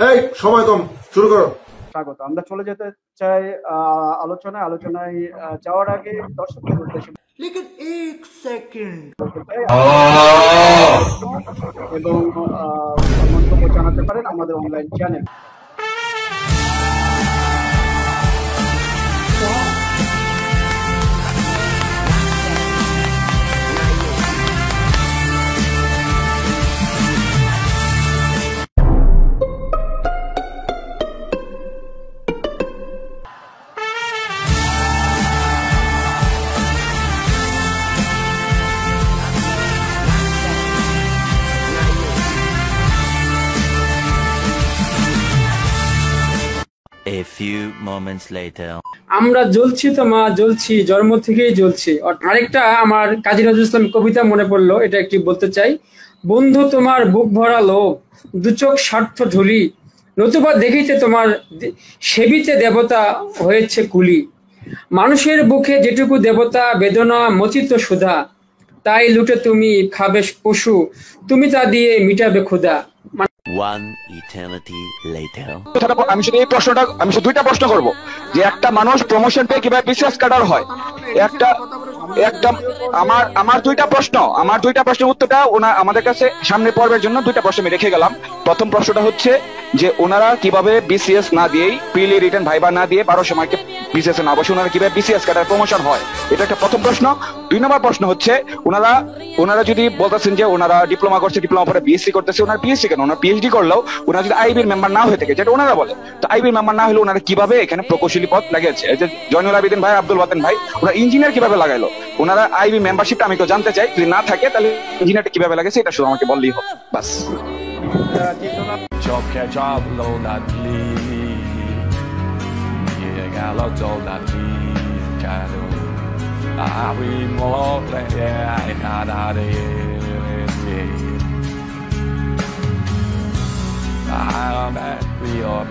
এই সময় কম, শুরু করো। স্বাগত। আমরা চলে যেতে চাই আলোচনায় যাওয়ার আগে দর্শকদের উদ্দেশ্যে लेकिन एक सेकंड এবং মন্তব্য জানাতে পারেন আমাদের online channel. A few moments later. আমরা জ্বলছি তো মা জ্বলছি, জন্ম থেকেই জ্বলছি। আরেকটা আমার কাজী নজরুল ইসলাম কবিতা মনে পড়লো, এটা একটি বলতে চাই। বন্ধু তোমার বুক ভরা লোভ, দুচোখ স্বার্থ ঝুলি, নতুবা দেখিতে তোমার সেবিতে দেবতা হয়েছে কুলি। মানুষের বুকে যেটুকু দেবতা বেদনা মচিত সুধা, তাই লুটে তুমি খাবে পশু, তুমি তা দিয়ে মিটাবে ক্ষুধা। One eternity later. আমি শুধু এই প্রশ্নটা আমি শুধু দুইটা প্রশ্ন করব যে একটা মানুষ প্রমোশন পেয়ে কিভাবে বিসিএস ক্যাডার হয়। একটা আমার দুইটা প্রশ্নের উত্তরটা আমাদের কাছে সামনে পর্বের জন্য দুইটা প্রশ্ন আমি রেখে গেলাম। প্রথম প্রশ্নটা হচ্ছে যে ওনারা কিভাবে বিসিএস না দিয়েই প্রিলি রিটেন ভাইবা না দিয়ে 1200 মার্কে বিসিএস না বসে ওনারা কিভাবে বিসিএস ক্যাডার প্রমোশন হয়, এটা একটা প্রথম প্রশ্ন। 2 নম্বর প্রশ্ন হচ্ছে ওনারা যদি বলতেছেন যে ওনারা ডিপ্লোমা করছে, ডিপ্লোমা পরে বিএসসি করতেছে, ওনারা বিএসসি কেন, ওনারা পিএইচডি করলেও ওনারা যদি আইবির মেম্বার না হয়ে থাকে, যেটা ওনারা বলে, তো আইবির মেম্বার না হলে ওনারা কিভাবে এখানে প্রকৌশলী পদ লাগিয়েছে? এই যে জয়নুল আবেদিন ভাই, আব্দুল বাতেন ভাই, ওরা ইঞ্জিনিয়ার কিভাবে লাগাইলো? ওনারা আইবি মেম্বারশিপটা আমি তো জানতে চাই, যদি না থাকে তাহলে ইঞ্জিনিয়ারটা কিভাবে লাগাইছে এটা শুধু আমাকে বললেই হবে, বাস। I'm at your